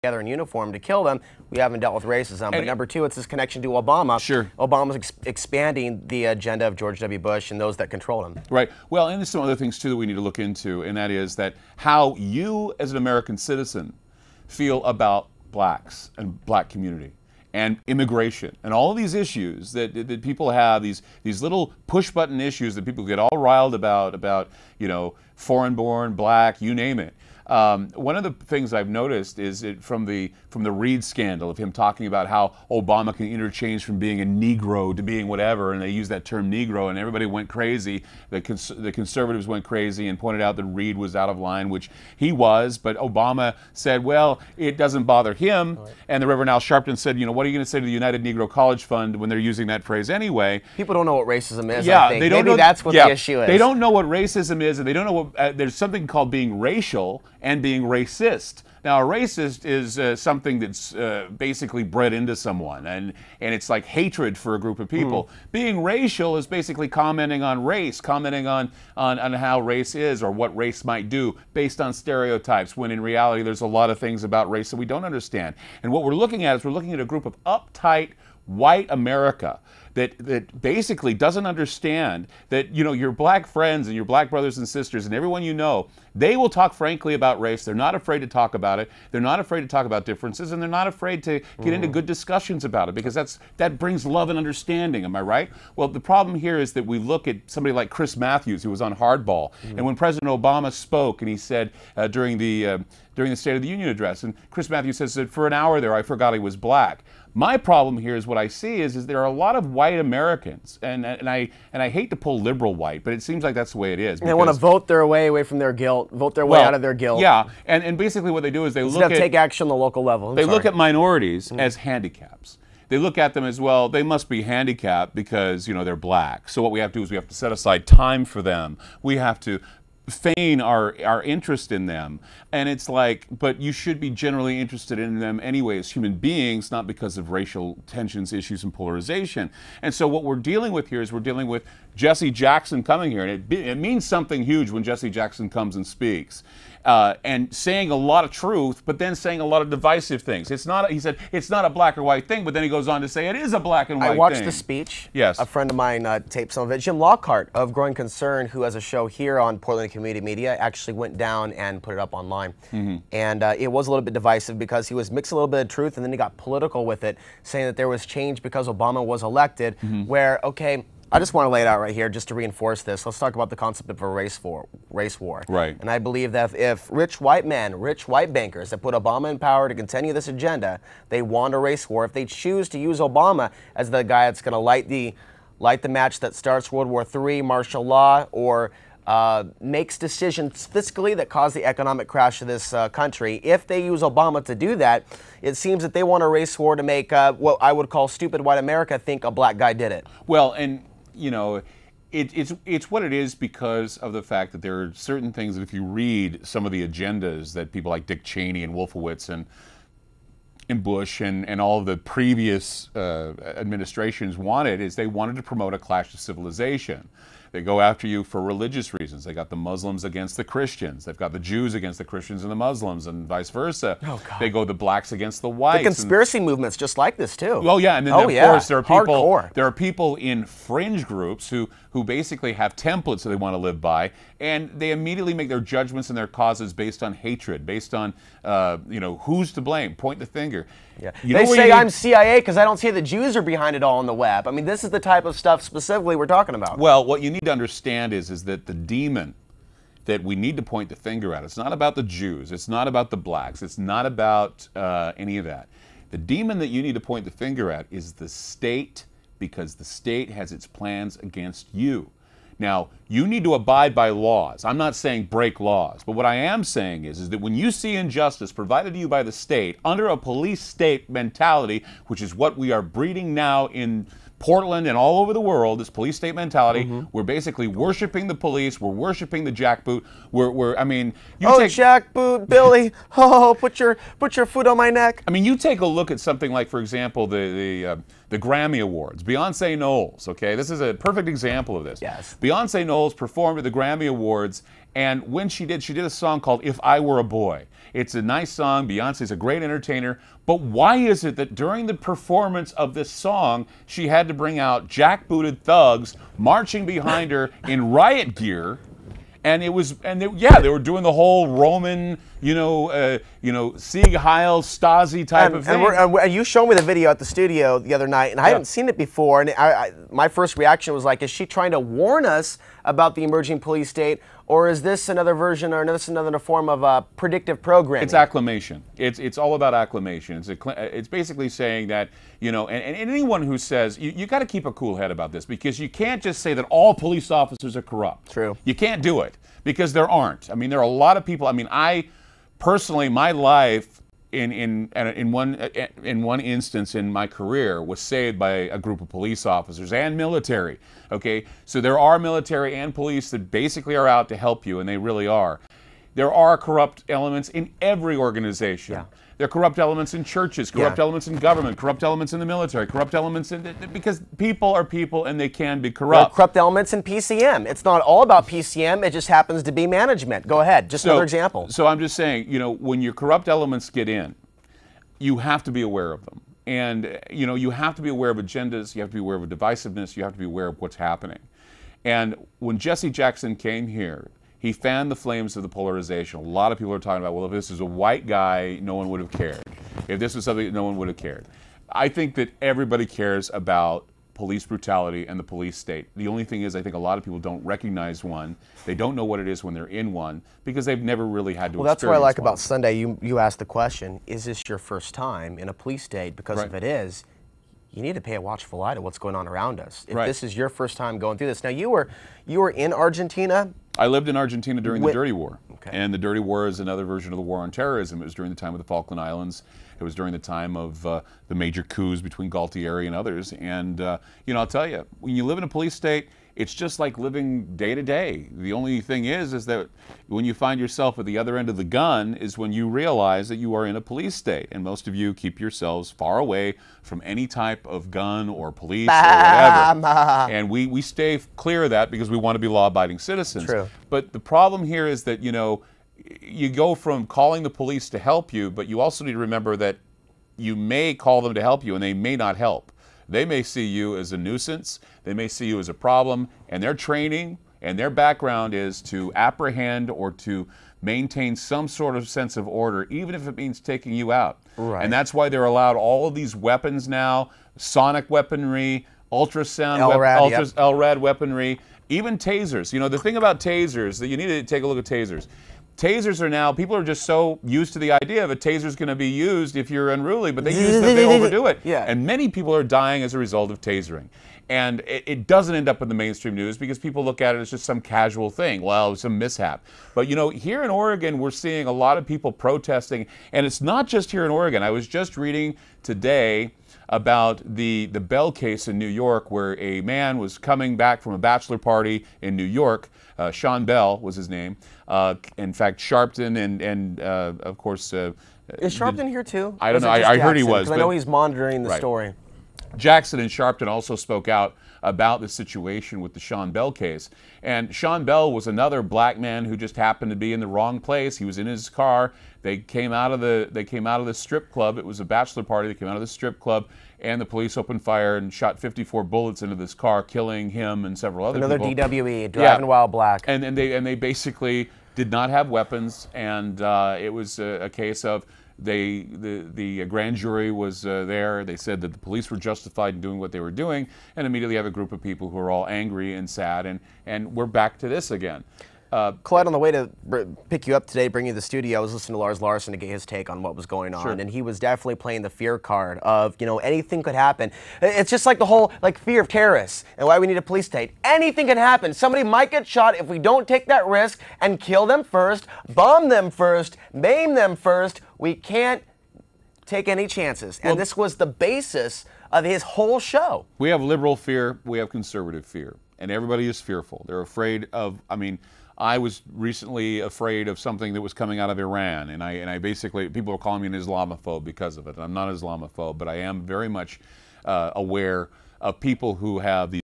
together in uniform to kill them, we haven't dealt with racism. But number two, it's this connection to Obama. Sure. Obama's expanding the agenda of George W. Bush and those that control him. Right. Well, and there's some other things, too, that we need to look into, and that is that how you, as an American citizen, feel about blacks and black community and immigration and all of these issues that people have, these little push-button issues that people get all riled about, you know, foreign-born, black, you name it. One of the things I've noticed is from the Reid scandal of him talking about how Obama can interchange from being a Negro to being whatever, and they used that term Negro, and everybody went crazy. The conservatives went crazy and pointed out that Reid was out of line, which he was, but Obama said, well, it doesn't bother him. Right. And the Reverend Al Sharpton said, you know, what are you going to say to the United Negro College Fund when they're using that phrase anyway? People don't know what racism is, yeah, I think. They don't Maybe know, that's what the issue is. They don't know what racism is, and they don't know what, there's something called being racial and being racist. Now, a racist is something that's basically bred into someone, and it's like hatred for a group of people. Being racial is basically commenting on race, commenting on how race is or what race might do based on stereotypes, when in reality there's a lot of things about race that we don't understand. And what we're looking at is we're looking at a group of uptight white America that basically doesn't understand that, you know, your black friends and your black brothers and sisters and everyone you know, they will talk frankly about race. They're not afraid to talk about it. They're not afraid to talk about differences, and they're not afraid to get into good discussions about it, because that brings love and understanding. Am I right? Well, the problem here is that we look at somebody like Chris Matthews, who was on Hardball, and when President Obama spoke, and he said during the State of the Union address, and Chris Matthews says that for an hour there I forgot he was black. My problem here is what I see is there are a lot of white Americans, and I hate to pull liberal white, but it seems like that's the way it is. They want to vote their way away from their guilt, vote their way out of their guilt. Yeah, and basically what they do is they look at take action on the local level. They look at minorities as handicaps. They look at them as, well, they must be handicapped because, you know, they're black. So what we have to do is we have to set aside time for them. We have to feign our interest in them, and it's like, but you should be generally interested in them anyway as human beings, not because of racial tensions, issues, and polarization. And so what we're dealing with here is we're dealing with Jesse Jackson coming here, and it means something huge when Jesse Jackson comes and speaks. And saying a lot of truth, but then saying a lot of divisive things. It's not. He said it's not a black or white thing, but then he goes on to say it is a black and white thing. I watched the speech. Yes. A friend of mine taped some of it. Jim Lockhart of Growing Concern, who has a show here on Portland Community Media, actually went down and put it up online. And it was a little bit divisive because he was mixing a little bit of truth, and then he got political with it, saying that there was change because Obama was elected. Where, okay, I just want to lay it out right here just to reinforce this. Let's talk about the concept of a race war. Right. And I believe that if rich white men, rich white bankers that put Obama in power to continue this agenda, they want a race war. If they choose to use Obama as the guy that's going to light the match that starts World War III, martial law, or makes decisions fiscally that cause the economic crash of this country, if they use Obama to do that, it seems that they want a race war to make what I would call stupid white America think a black guy did it. Well, and you know, it's what it is because of the fact that there are certain things that if you read some of the agendas that people like Dick Cheney and Wolfowitz and Bush and all of the previous administrations wanted, is they wanted to promote a clash of civilization. They go after you for religious reasons. They got the Muslims against the Christians. They've got the Jews against the Christians and the Muslims, and vice versa. Oh, God. They go the blacks against the whites. The conspiracy movement's just like this too. Oh yeah, and then of course there are people in fringe groups who basically have templates that they want to live by, and they immediately make their judgments and their causes based on hatred, based on you know, who's to blame, point the finger. Yeah. They say I'm CIA because I don't see the Jews are behind it all on the web. I mean, this is the type of stuff specifically we're talking about. Well, what you need to understand is that the demon that we need to point the finger at, it's not about the Jews, it's not about the blacks, it's not about any of that. The demon that you need to point the finger at is the state, because the state has its plans against you. Now, you need to abide by laws. I'm not saying break laws, but what I am saying is that when you see injustice provided to you by the state under a police state mentality, which is what we are breeding now in Portland and all over the world, this police state mentality, we're basically worshiping the police, we're worshiping the jackboot, I mean, jackboot, Billy, oh, put your foot on my neck. I mean, you take a look at something like, for example, the Grammy Awards. Beyonce Knowles, okay, this is a perfect example of this. Yes. Beyonce Knowles performed at the Grammy Awards, and when she did a song called If I Were a Boy. It's a nice song. Beyonce's a great entertainer. But why is it that during the performance of this song, she had to bring out jackbooted thugs marching behind her in riot gear? And it was, and they were doing the whole Roman, Sieg Heil Stasi type of thing. And you showed me the video at the studio the other night, and I hadn't seen it before. And my first reaction was like, is she trying to warn us about the emerging police state, or is this another version, or this another form of predictive programming? It's acclamation. It's all about acclamation. It's basically saying that, and anyone who says, you got to keep a cool head about this, because you can't just say that all police officers are corrupt. True. You can't do it, because there aren't. I mean, there are a lot of people. I mean, I personally, my life in one instance in my career was saved by a group of police officers and military. Okay, so there are military and police that basically are out to help you, and they really are. There are corrupt elements in every organization. Yeah. There are corrupt elements in churches, corrupt elements in government, corrupt elements in the military, corrupt elements because people are people and they can be corrupt. There are corrupt elements in PCM. It's not all about PCM. It just happens to be management. Go ahead. Just another example. So I'm just saying, when your corrupt elements get in, you have to be aware of them. And, you have to be aware of agendas. You have to be aware of divisiveness. You have to be aware of what's happening. And when Jesse Jackson came here, he fanned the flames of the polarization. A lot of people are talking about, well, if this is a white guy, no one would have cared. If this was something, no one would have cared. I think that everybody cares about police brutality and the police state. The only thing is, I think a lot of people don't recognize one. They don't know what it is when they're in one, because they've never really had to experience one. Well, that's what I like about Sunday. You asked the question, is this your first time in a police state? Because if it is, you need to pay a watchful eye to what's going on around us. If this is your first time going through this. Now, you were in Argentina. I lived in Argentina during the Dirty War. Okay. And the Dirty War is another version of the war on terrorism. It was during the time of the Falkland Islands. It was during the time of the major coups between Galtieri and others. And, I'll tell you, when you live in a police state, it's just like living day to day. The only thing is that when you find yourself at the other end of the gun is when you realize that you are in a police state. And most of you keep yourselves far away from any type of gun or police or whatever. And we stay clear of that because we want to be law-abiding citizens. True. But the problem here is that, you go from calling the police to help you, but you also need to remember that you may call them to help you and they may not help. They may see you as a nuisance, they may see you as a problem, and their training and their background is to apprehend or to maintain some sort of sense of order, even if it means taking you out. Right. And that's why they're allowed all of these weapons now, sonic weaponry, ultrasound, LRAD weaponry, even tasers. The thing about tasers, that you need to take a look at tasers. Tasers are now, people are just so used to the idea of a taser's going to be used if you're unruly, but they use them, they overdo it. Yeah. And many people are dying as a result of tasering. And it doesn't end up in the mainstream news because people look at it as just some casual thing. Well, some mishap. But here in Oregon, we're seeing a lot of people protesting, and it's not just here in Oregon. I was just reading today about the Bell case in New York, where a man was coming back from a bachelor party in New York. Sean Bell was his name. In fact, Sharpton and of course... is Sharpton here too? I don't know. I heard he was. Because I know he's monitoring the story. Jackson and Sharpton also spoke out about the situation with the Sean Bell case. And Sean Bell was another black man who just happened to be in the wrong place. He was in his car. They came out of the strip club. It was a bachelor party. They came out of the strip club, and the police opened fire and shot 54 bullets into this car, killing him and several other people. Another DWE, driving while black. And they basically did not have weapons, and it was a case of the grand jury was there. They said that the police were justified in doing what they were doing, and immediately have a group of people who are all angry and sad, and we're back to this again. Clyde, on the way to pick you up today, bring you to the studio, I was listening to Lars Larson to get his take on what was going on, and he was definitely playing the fear card of, anything could happen. It's just like the whole, fear of terrorists and why we need a police state. Anything can happen. Somebody might get shot if we don't take that risk and kill them first, bomb them first, maim them first. We can't take any chances. And this was the basis of his whole show. We have liberal fear, we have conservative fear, and everybody is fearful. They're afraid of, I was recently afraid of something that was coming out of Iran, and I basically, people are calling me an Islamophobe because of it. I'm not an Islamophobe, but I am very much aware of people who have the